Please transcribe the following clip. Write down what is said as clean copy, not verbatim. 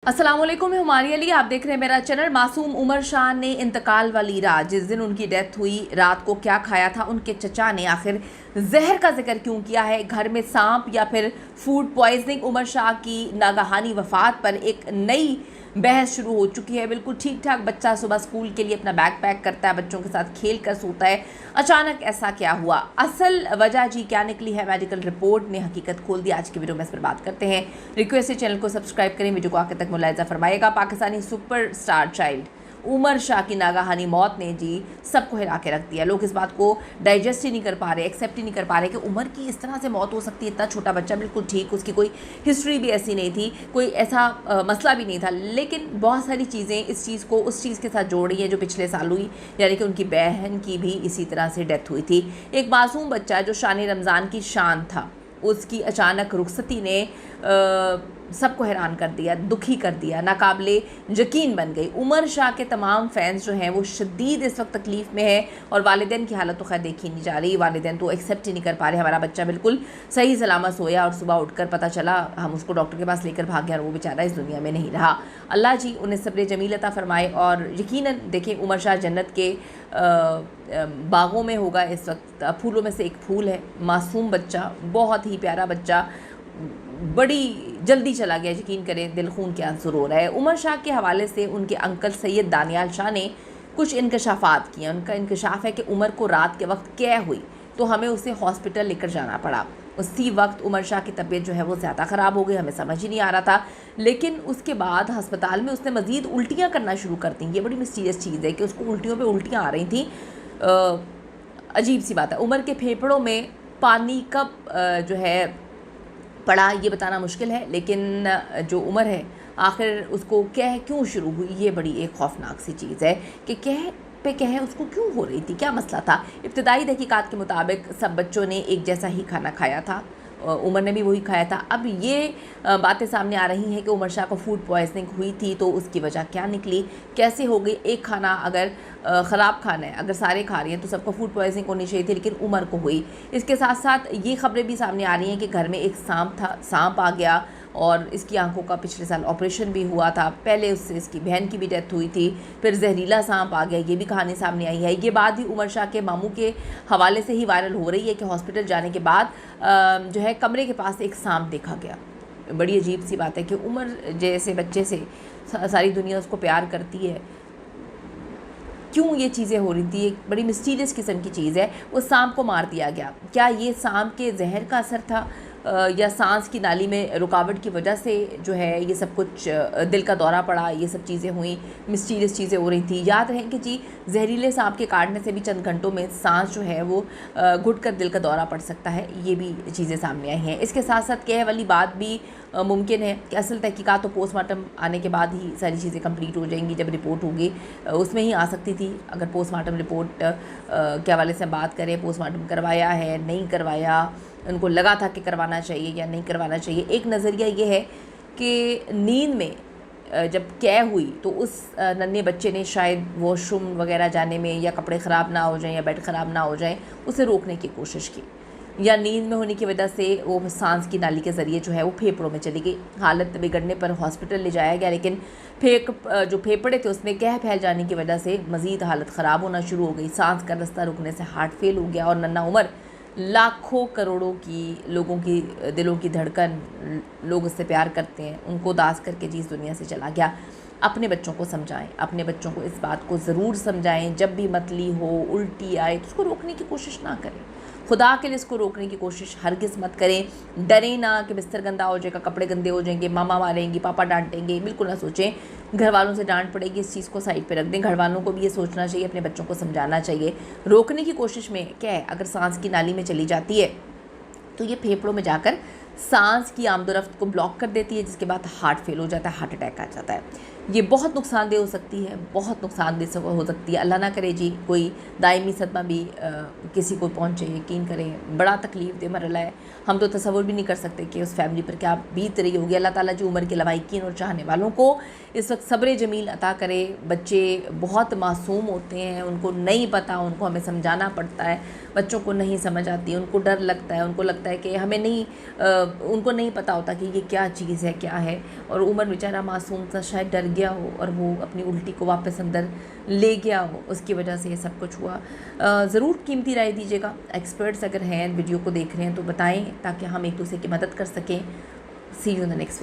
अस्सलाम वालेकुम, मैं हुमारी अली। आप देख रहे हैं मेरा चैनल। मासूम उमर शाह ने इंतकाल वाली रात, जिस दिन उनकी डेथ हुई, रात को क्या खाया था, उनके चचा ने आखिर जहर का जिक्र क्यों किया है, घर में सांप या फिर फूड पॉइजनिंग। उमर शाह की नागहानी वफात पर एक नई बहस शुरू हो चुकी है। बिल्कुल ठीक ठाक बच्चा सुबह स्कूल के लिए अपना बैग पैक करता है, बच्चों के साथ खेल कर सोता है, अचानक ऐसा क्या हुआ, असल वजह जी क्या निकली है, मेडिकल रिपोर्ट ने हकीकत खोल दी। आज की वीडियो में इस पर बात करते हैं। रिक्वेस्ट है चैनल को सब्सक्राइब करें, वीडियो को आगे तक मुलाहिजा फरमाइएगा। पाकिस्तानी सुपरस्टार चाइल्ड उमर शाह की नागहानी मौत ने जी सबको हिला के रख दिया। लोग इस बात को डाइजेस्ट ही नहीं कर पा रहे, एक्सेप्ट ही नहीं कर पा रहे कि उमर की इस तरह से मौत हो सकती है। इतना छोटा बच्चा, बिल्कुल ठीक, उसकी कोई हिस्ट्री भी ऐसी नहीं थी, कोई ऐसा मसला भी नहीं था, लेकिन बहुत सारी चीज़ें इस चीज़ को उस चीज़ के साथ जोड़ रही है जो पिछले साल हुई, यानी कि उनकी बहन की भी इसी तरह से डेथ हुई थी। एक मासूम बच्चा जो शान रमज़ान की शान था, उसकी अचानक रुखसती ने सबको हैरान कर दिया, दुखी कर दिया, नाकाबिले यकीन बन गई। उमर शाह के तमाम फैंस जो हैं वो शदीद इस वक्त तकलीफ़ में है और वालिदैन की हालत तो खैर देखी नहीं जा रही। वालिदैन तो एक्सेप्ट ही नहीं कर पा रहे, हमारा बच्चा बिल्कुल सही सलामत सोया और सुबह उठकर पता चला, हम उसको डॉक्टर के पास लेकर भाग गए और वो बेचारा इस दुनिया में नहीं रहा। अल्लाह जी उन्हें सब्र जमील अता फरमाए। और यकीनन देखिए, उमर शाह जन्नत के बागों में होगा इस वक्त, फूलों में से एक फूल है। मासूम बच्चा, बहुत ही प्यारा बच्चा, बड़ी जल्दी चला गया, यकीन करें दिल खून के आंसू रो रहा है। उमर शाह के हवाले से उनके अंकल सैयद दानियाल शाह ने कुछ इंकशाफात किए। उनका इंकशाफ है कि उमर को रात के वक्त क्या हुई तो हमें उसे हॉस्पिटल लेकर जाना पड़ा। उसी वक्त उमर शाह की तबीयत जो है वो ज़्यादा ख़राब हो गई, हमें समझ ही नहीं आ रहा था। लेकिन उसके बाद हस्पताल में उसने मज़ीद उल्टियाँ करना शुरू कर दी। ये बड़ी मिस्टीरियस चीज़ है कि उसको उल्टियों पे उल्टियाँ आ रही थी। अजीब सी बात है। उमर के फेफड़ों में पानी कब जो है पड़ा ये बताना मुश्किल है, लेकिन जो उमर है आखिर उसको कह क्यों शुरू हुई, ये बड़ी एक खौफनाक सी चीज़ है कि कह पे कह उसको क्यों हो रही थी, क्या मसला था। इब्तदाई तहकीकात के मुताबिक सब बच्चों ने एक जैसा ही खाना खाया था, उमर ने भी वही खाया था। अब ये बातें सामने आ रही हैं कि उमर शाह को फूड पॉइजनिंग हुई थी तो उसकी वजह क्या निकली, कैसे हो गई। एक खाना अगर ख़राब खाना है, अगर सारे खा रही हैं तो सबको फूड पॉइजनिंग होनी चाहिए थी, लेकिन उमर को हुई। इसके साथ साथ ये खबरें भी सामने आ रही हैं कि घर में एक सांप आ गया और इसकी आंखों का पिछले साल ऑपरेशन भी हुआ था। पहले उससे इसकी बहन की भी डेथ हुई थी, फिर जहरीला सांप आ गया, ये भी कहानी सामने आई है। ये बात भी उमर शाह के मामू के हवाले से ही वायरल हो रही है कि हॉस्पिटल जाने के बाद जो है कमरे के पास एक सांप देखा गया। बड़ी अजीब सी बात है कि उमर जैसे बच्चे से सारी दुनिया उसको प्यार करती है, क्यों ये चीज़ें हो रही थी। एक बड़ी मिस्टीरियस किस्म की चीज़ है। उस सांप को मार दिया गया, क्या ये सांप के जहर का असर था या सांस की नाली में रुकावट की वजह से जो है ये सब कुछ, दिल का दौरा पड़ा, ये सब चीज़ें हुई, मिस्टीरियस चीज़ें हो रही थी। याद रहे कि जी जहरीले सांप के काटने से भी चंद घंटों में सांस जो है वो घुट कर दिल का दौरा पड़ सकता है। ये भी चीज़ें सामने आई हैं। इसके साथ साथ कह वाली बात भी मुमकिन है कि असल तहकीकात तो पोस्टमार्टम आने के बाद ही सारी चीज़ें कंप्लीट हो जाएंगी। जब रिपोर्ट होगी उसमें ही आ सकती थी। अगर पोस्टमार्टम रिपोर्ट के हवाले से बात करें, पोस्टमार्टम करवाया है नहीं करवाया, उनको लगा था कि करवाना चाहिए या नहीं करवाना चाहिए। एक नज़रिया ये है कि नींद में जब क्या हुई तो उस नन्हे बच्चे ने शायद वॉशरूम वगैरह जाने में या कपड़े ख़राब ना हो जाएं या बेड ख़राब ना हो जाए, उसे रोकने की कोशिश की, या नींद में होने की वजह से वो सांस की नाली के ज़रिए जो है वो फेफड़ों में चली गई। हालत बिगड़ने पर हॉस्पिटल ले जाया गया, लेकिन जो फेफड़े थे उसमें कह फैल जाने की वजह से मज़ीद हालत ख़राब होना शुरू हो गई। सांस का रास्ता रुकने से हार्ट फेल हो गया और नन्हा उमर लाखों करोड़ों की लोगों की दिलों की धड़कन, लोग उससे प्यार करते हैं, उनको दास करके जी इस दुनिया से चला गया। अपने बच्चों को समझाएं, अपने बच्चों को इस बात को ज़रूर समझाएं, जब भी मतली हो, उल्टी आए तो उसको रोकने की कोशिश ना करें। खुदा के लिए इसको रोकने की कोशिश हरगिज़ मत करें। डरें ना कि बिस्तर गंदा हो जाएगा, कपड़े गंदे हो जाएंगे, मामा मारेंगी, पापा डांटेंगे, बिल्कुल ना सोचें। घर वालों से डांट पड़ेगी, इस चीज़ को साइड पे रख दें। घर वालों को भी ये सोचना चाहिए, अपने बच्चों को समझाना चाहिए। रोकने की कोशिश में क्या है, अगर सांस की नाली में चली जाती है तो ये फेफड़ों में जाकर सांस की आमदोरफ्त को ब्लॉक कर देती है, जिसके बाद हार्ट फेल हो जाता है, हार्ट अटैक आ जाता है। ये बहुत नुकसानदेह हो सकती है, बहुत नुकसानदेह हो सकती है। अल्लाह ना करे जी कोई दायमी सदमा भी किसी को पहुँचे। यकीन करें बड़ा तकलीफ़ दे मरला है, हम तो तसव्वुर भी नहीं कर सकते कि उस फैमिली पर क्या बीत रही होगी। अल्लाह ताला जी उम्र के लवाइकीन और चाहने वालों को इस वक्त सब्र जमील अता करे। बच्चे बहुत मासूम होते हैं, उनको नहीं पता, उनको हमें समझाना पड़ता है। बच्चों को नहीं समझ आती, उनको डर लगता है, उनको लगता है कि हमें नहीं उनको नहीं पता होता कि ये क्या चीज़ है, क्या है, और उमर बेचारा मासूम सा शायद डर गया हो और वो अपनी उल्टी को वापस अंदर ले गया हो, उसकी वजह से ये सब कुछ हुआ। ज़रूर कीमती राय दीजिएगा। एक्सपर्ट्स अगर हैं वीडियो को देख रहे हैं तो बताएं, ताकि हम एक दूसरे की मदद कर सकें। सी यू इन द नेक्स्ट।